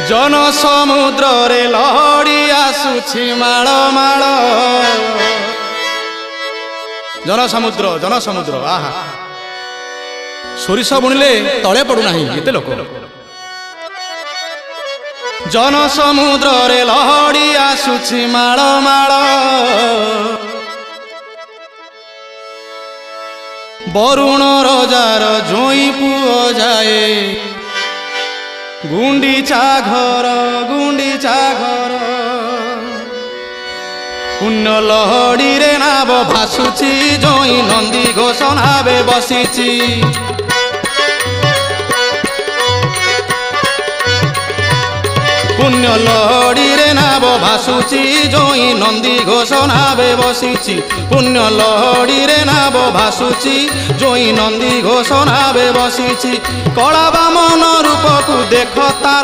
जन समुद्र रे लहड़ी आसुछि माळ माळ जन समुद्र आहा सोरिष बुणिले तले पड़ुना एते लोक जन समुद्र रे लहड़ी आसुछि माळ माळ बरुण रजार जोई पुओ जाए गुंडीचा घर पुण्य लहड़ी रे नाव भासुची जोई नंदी घोष नावे बसीची पुण्य लहड़ी रे नाव भासुची जोई नंदी घोष नावे बसीची पुण्य लहड़ी रे नाव भासुची जोई नंदी घोष नावे बसीची कला बामन रूप को देख तार